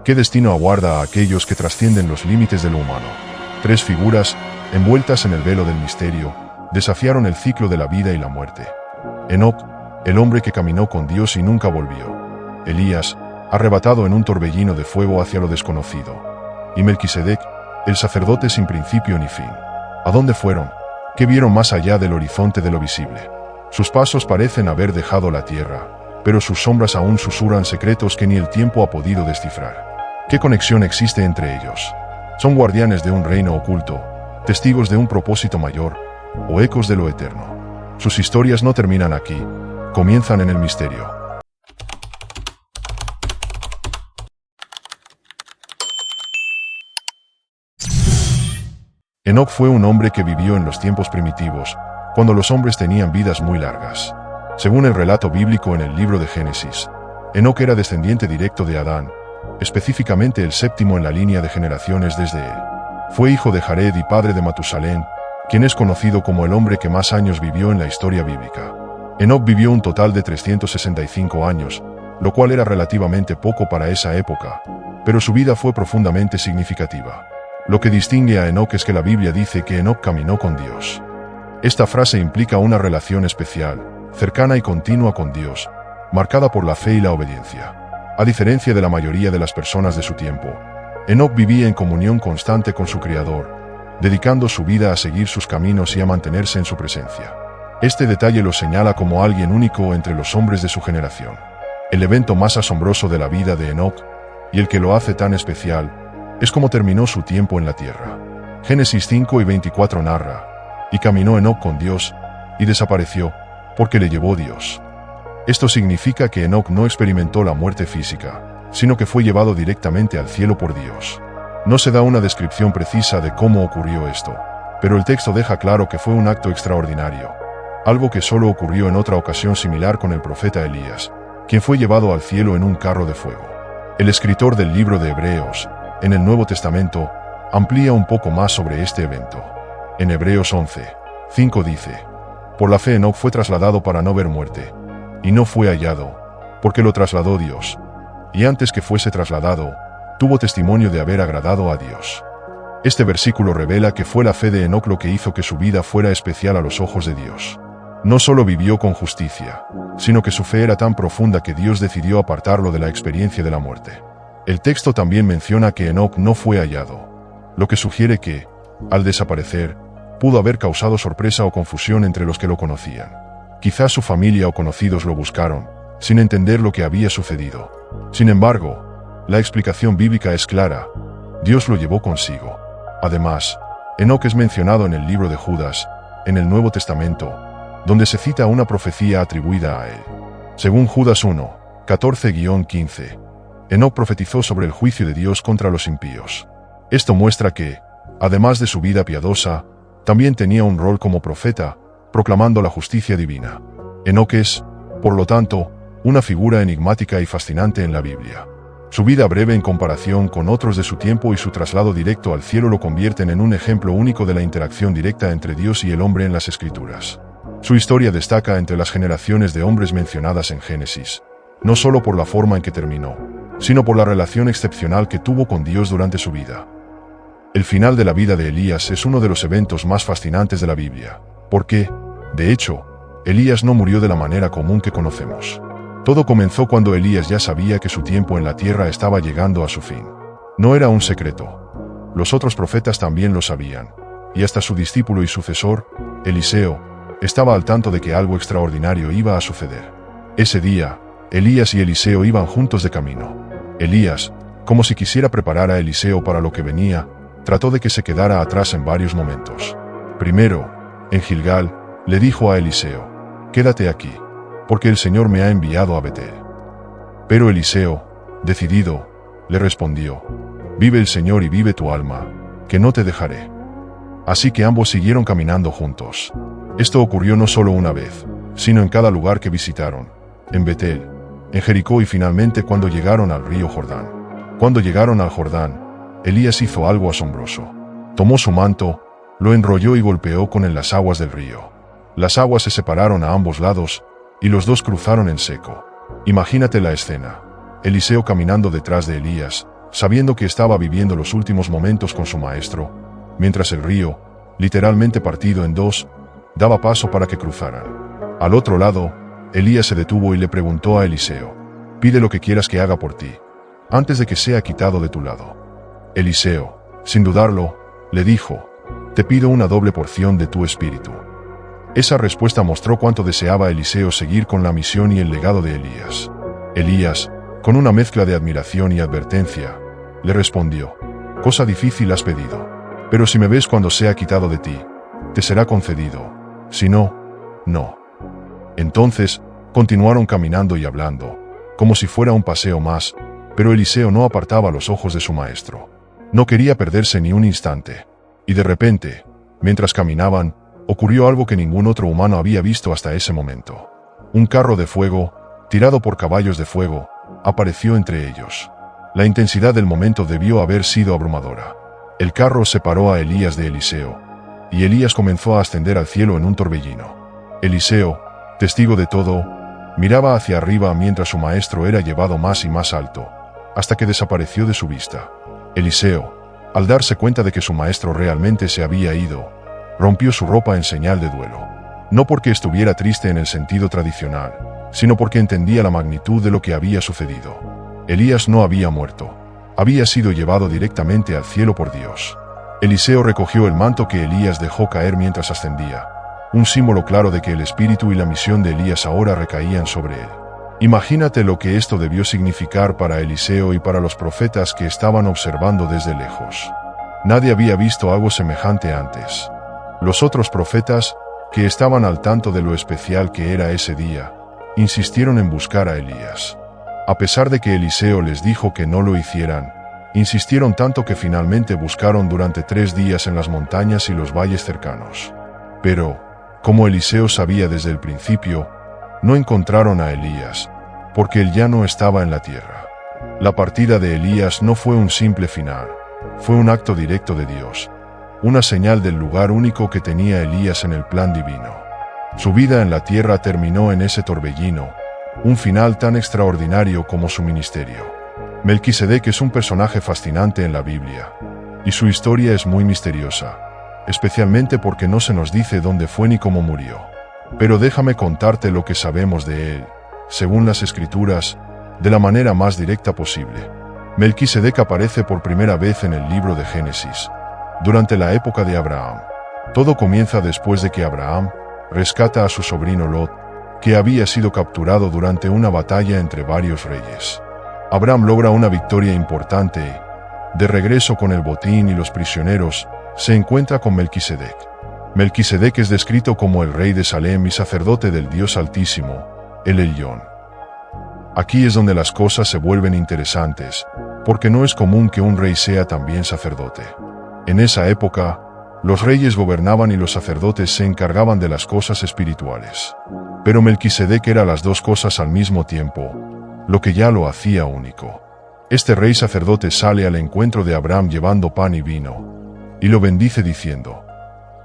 ¿Qué destino aguarda a aquellos que trascienden los límites de lo humano? Tres figuras, envueltas en el velo del misterio, desafiaron el ciclo de la vida y la muerte. Enoc, el hombre que caminó con Dios y nunca volvió. Elías, arrebatado en un torbellino de fuego hacia lo desconocido. Y Melquisedec, el sacerdote sin principio ni fin. ¿A dónde fueron? ¿Qué vieron más allá del horizonte de lo visible? Sus pasos parecen haber dejado la tierra, pero sus sombras aún susurran secretos que ni el tiempo ha podido descifrar. ¿Qué conexión existe entre ellos? ¿Son guardianes de un reino oculto, testigos de un propósito mayor, o ecos de lo eterno? Sus historias no terminan aquí, comienzan en el misterio. Enoc fue un hombre que vivió en los tiempos primitivos, cuando los hombres tenían vidas muy largas. Según el relato bíblico en el libro de Génesis, Enoc era descendiente directo de Adán, específicamente el séptimo en la línea de generaciones desde él. Fue hijo de Jared y padre de Matusalén, quien es conocido como el hombre que más años vivió en la historia bíblica. Enoc vivió un total de 365 años, lo cual era relativamente poco para esa época, pero su vida fue profundamente significativa. Lo que distingue a Enoc es que la Biblia dice que Enoc caminó con Dios. Esta frase implica una relación especial, cercana y continua con Dios, marcada por la fe y la obediencia. A diferencia de la mayoría de las personas de su tiempo, Enoc vivía en comunión constante con su Creador, dedicando su vida a seguir sus caminos y a mantenerse en su presencia. Este detalle lo señala como alguien único entre los hombres de su generación. El evento más asombroso de la vida de Enoc, y el que lo hace tan especial, es cómo terminó su tiempo en la tierra. Génesis 5:24 narra: y caminó Enoc con Dios, y desapareció, porque le llevó Dios. Esto significa que Enoc no experimentó la muerte física, sino que fue llevado directamente al cielo por Dios. No se da una descripción precisa de cómo ocurrió esto, pero el texto deja claro que fue un acto extraordinario, algo que solo ocurrió en otra ocasión similar con el profeta Elías, quien fue llevado al cielo en un carro de fuego. El escritor del libro de Hebreos, en el Nuevo Testamento, amplía un poco más sobre este evento. En Hebreos 11:5 dice: por la fe Enoc fue trasladado para no ver muerte, y no fue hallado, porque lo trasladó Dios, y antes que fuese trasladado, tuvo testimonio de haber agradado a Dios. Este versículo revela que fue la fe de Enoc lo que hizo que su vida fuera especial a los ojos de Dios. No solo vivió con justicia, sino que su fe era tan profunda que Dios decidió apartarlo de la experiencia de la muerte. El texto también menciona que Enoc no fue hallado, lo que sugiere que, al desaparecer, pudo haber causado sorpresa o confusión entre los que lo conocían. Quizás su familia o conocidos lo buscaron, sin entender lo que había sucedido. Sin embargo, la explicación bíblica es clara: Dios lo llevó consigo. Además, Enoc es mencionado en el libro de Judas, en el Nuevo Testamento, donde se cita una profecía atribuida a él. Según Judas 1:14-15, Enoc profetizó sobre el juicio de Dios contra los impíos. Esto muestra que, además de su vida piadosa, también tenía un rol como profeta, proclamando la justicia divina. Enoc es, por lo tanto, una figura enigmática y fascinante en la Biblia. Su vida breve en comparación con otros de su tiempo y su traslado directo al cielo lo convierten en un ejemplo único de la interacción directa entre Dios y el hombre en las Escrituras. Su historia destaca entre las generaciones de hombres mencionadas en Génesis, no solo por la forma en que terminó, sino por la relación excepcional que tuvo con Dios durante su vida. El final de la vida de Elías es uno de los eventos más fascinantes de la Biblia, porque, de hecho, Elías no murió de la manera común que conocemos. Todo comenzó cuando Elías ya sabía que su tiempo en la tierra estaba llegando a su fin. No era un secreto. Los otros profetas también lo sabían, y hasta su discípulo y sucesor, Eliseo, estaba al tanto de que algo extraordinario iba a suceder. Ese día, Elías y Eliseo iban juntos de camino. Elías, como si quisiera preparar a Eliseo para lo que venía, trató de que se quedara atrás en varios momentos. Primero, en Gilgal, le dijo a Eliseo: quédate aquí, porque el Señor me ha enviado a Betel. Pero Eliseo, decidido, le respondió: vive el Señor y vive tu alma, que no te dejaré. Así que ambos siguieron caminando juntos. Esto ocurrió no solo una vez, sino en cada lugar que visitaron, en Betel, en Jericó y finalmente cuando llegaron al río Jordán. Cuando llegaron al Jordán, Elías hizo algo asombroso. Tomó su manto, lo enrolló y golpeó con él las aguas del río. Las aguas se separaron a ambos lados, y los dos cruzaron en seco. Imagínate la escena: Eliseo caminando detrás de Elías, sabiendo que estaba viviendo los últimos momentos con su maestro, mientras el río, literalmente partido en dos, daba paso para que cruzaran. Al otro lado, Elías se detuvo y le preguntó a Eliseo: «Pide lo que quieras que haga por ti, antes de que sea quitado de tu lado». Eliseo, sin dudarlo, le dijo: «Te pido una doble porción de tu espíritu». Esa respuesta mostró cuánto deseaba Eliseo seguir con la misión y el legado de Elías. Elías, con una mezcla de admiración y advertencia, le respondió: «Cosa difícil has pedido, pero si me ves cuando sea quitado de ti, te será concedido, si no, no». Entonces, continuaron caminando y hablando, como si fuera un paseo más, pero Eliseo no apartaba los ojos de su maestro. No quería perderse ni un instante, y de repente, mientras caminaban, ocurrió algo que ningún otro humano había visto hasta ese momento. Un carro de fuego, tirado por caballos de fuego, apareció entre ellos. La intensidad del momento debió haber sido abrumadora. El carro separó a Elías de Eliseo, y Elías comenzó a ascender al cielo en un torbellino. Eliseo, testigo de todo, miraba hacia arriba mientras su maestro era llevado más y más alto, hasta que desapareció de su vista. Eliseo, al darse cuenta de que su maestro realmente se había ido, rompió su ropa en señal de duelo. No porque estuviera triste en el sentido tradicional, sino porque entendía la magnitud de lo que había sucedido. Elías no había muerto. Había sido llevado directamente al cielo por Dios. Eliseo recogió el manto que Elías dejó caer mientras ascendía, un símbolo claro de que el espíritu y la misión de Elías ahora recaían sobre él. Imagínate lo que esto debió significar para Eliseo y para los profetas que estaban observando desde lejos. Nadie había visto algo semejante antes. Los otros profetas, que estaban al tanto de lo especial que era ese día, insistieron en buscar a Elías. A pesar de que Eliseo les dijo que no lo hicieran, insistieron tanto que finalmente buscaron durante 3 días en las montañas y los valles cercanos. Pero, como Eliseo sabía desde el principio, no encontraron a Elías, porque él ya no estaba en la tierra. La partida de Elías no fue un simple final, fue un acto directo de Dios, una señal del lugar único que tenía Elías en el plan divino. Su vida en la tierra terminó en ese torbellino, un final tan extraordinario como su ministerio. Melquisedec es un personaje fascinante en la Biblia, y su historia es muy misteriosa, especialmente porque no se nos dice dónde fue ni cómo murió. Pero déjame contarte lo que sabemos de él, según las Escrituras, de la manera más directa posible. Melquisedec aparece por primera vez en el libro de Génesis, durante la época de Abraham. Todo comienza después de que Abraham rescata a su sobrino Lot, que había sido capturado durante una batalla entre varios reyes. Abraham logra una victoria importante y, de regreso con el botín y los prisioneros, se encuentra con Melquisedec. Melquisedec es descrito como el rey de Salem y sacerdote del Dios Altísimo, el Elyon. Aquí es donde las cosas se vuelven interesantes, porque no es común que un rey sea también sacerdote. En esa época, los reyes gobernaban y los sacerdotes se encargaban de las cosas espirituales. Pero Melquisedec era las dos cosas al mismo tiempo, lo que ya lo hacía único. Este rey sacerdote sale al encuentro de Abraham llevando pan y vino, y lo bendice diciendo: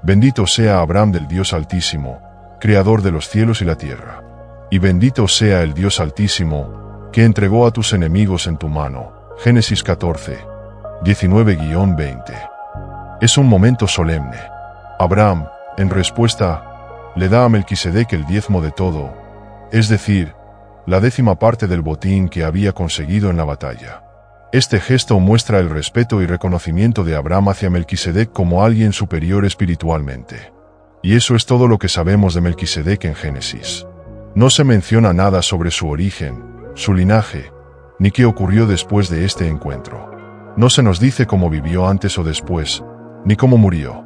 «Bendito sea Abraham del Dios Altísimo, creador de los cielos y la tierra. Y bendito sea el Dios Altísimo, que entregó a tus enemigos en tu mano». Génesis 14, 19-20. Es un momento solemne. Abraham, en respuesta, le da a Melquisedec el diezmo de todo, es decir, la 10ª parte del botín que había conseguido en la batalla. Este gesto muestra el respeto y reconocimiento de Abraham hacia Melquisedec como alguien superior espiritualmente. Y eso es todo lo que sabemos de Melquisedec en Génesis. No se menciona nada sobre su origen, su linaje, ni qué ocurrió después de este encuentro. No se nos dice cómo vivió antes o después, ni cómo murió.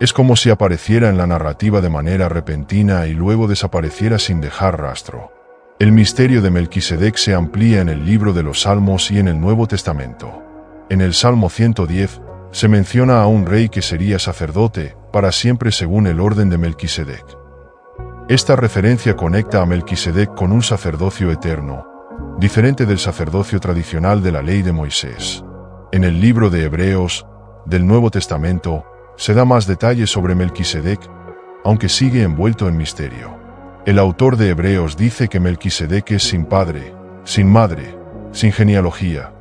Es como si apareciera en la narrativa de manera repentina y luego desapareciera sin dejar rastro. El misterio de Melquisedec se amplía en el libro de los Salmos y en el Nuevo Testamento. En el Salmo 110, se menciona a un rey que sería sacerdote para siempre según el orden de Melquisedec. Esta referencia conecta a Melquisedec con un sacerdocio eterno, diferente del sacerdocio tradicional de la ley de Moisés. En el libro de Hebreos, del Nuevo Testamento, se da más detalles sobre Melquisedec, aunque sigue envuelto en misterio. El autor de Hebreos dice que Melquisedec es sin padre, sin madre, sin genealogía,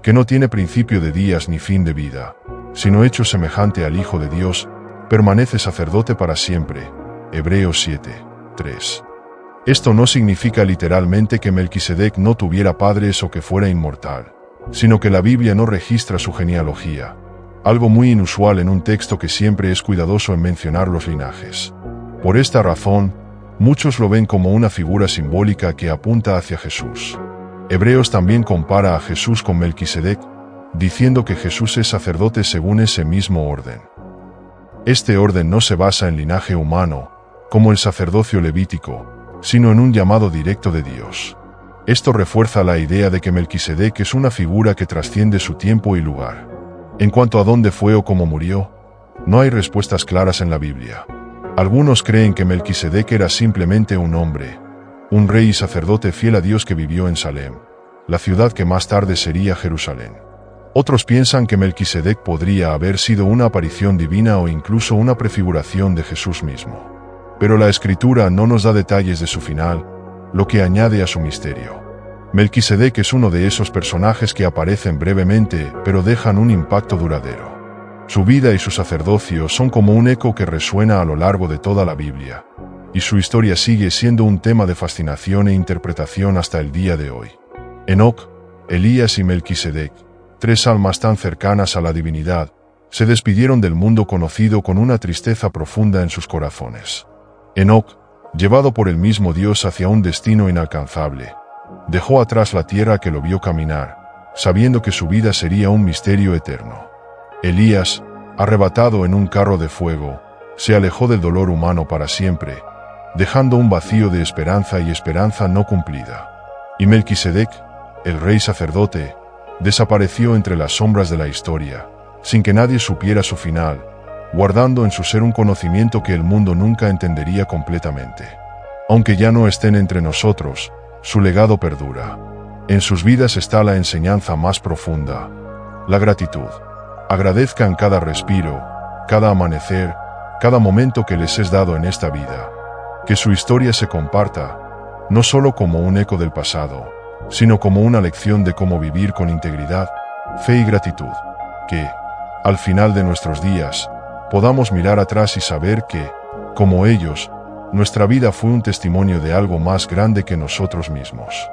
que no tiene principio de días ni fin de vida, sino hecho semejante al Hijo de Dios, permanece sacerdote para siempre. Hebreos 7, 3. Esto no significa literalmente que Melquisedec no tuviera padres o que fuera inmortal, sino que la Biblia no registra su genealogía, algo muy inusual en un texto que siempre es cuidadoso en mencionar los linajes. Por esta razón, muchos lo ven como una figura simbólica que apunta hacia Jesús. Hebreos también compara a Jesús con Melquisedec, diciendo que Jesús es sacerdote según ese mismo orden. Este orden no se basa en linaje humano, como el sacerdocio levítico, sino en un llamado directo de Dios. Esto refuerza la idea de que Melquisedec es una figura que trasciende su tiempo y lugar. En cuanto a dónde fue o cómo murió, no hay respuestas claras en la Biblia. Algunos creen que Melquisedec era simplemente un hombre, un rey y sacerdote fiel a Dios que vivió en Salem, la ciudad que más tarde sería Jerusalén. Otros piensan que Melquisedec podría haber sido una aparición divina o incluso una prefiguración de Jesús mismo. Pero la Escritura no nos da detalles de su final, lo que añade a su misterio. Melquisedec es uno de esos personajes que aparecen brevemente, pero dejan un impacto duradero. Su vida y su sacerdocio son como un eco que resuena a lo largo de toda la Biblia, y su historia sigue siendo un tema de fascinación e interpretación hasta el día de hoy. Enoc, Elías y Melquisedec, tres almas tan cercanas a la divinidad, se despidieron del mundo conocido con una tristeza profunda en sus corazones. Enoc, llevado por el mismo Dios hacia un destino inalcanzable, dejó atrás la tierra que lo vio caminar, sabiendo que su vida sería un misterio eterno. Elías, arrebatado en un carro de fuego, se alejó del dolor humano para siempre, dejando un vacío de esperanza y esperanza no cumplida. Y Melquisedec, el rey sacerdote, desapareció entre las sombras de la historia, sin que nadie supiera su final, guardando en su ser un conocimiento que el mundo nunca entendería completamente. Aunque ya no estén entre nosotros, su legado perdura. En sus vidas está la enseñanza más profunda, la gratitud. Agradezcan cada respiro, cada amanecer, cada momento que les es dado en esta vida. Que su historia se comparta, no solo como un eco del pasado, sino como una lección de cómo vivir con integridad, fe y gratitud. Que, al final de nuestros días, podamos mirar atrás y saber que, como ellos, nuestra vida fue un testimonio de algo más grande que nosotros mismos.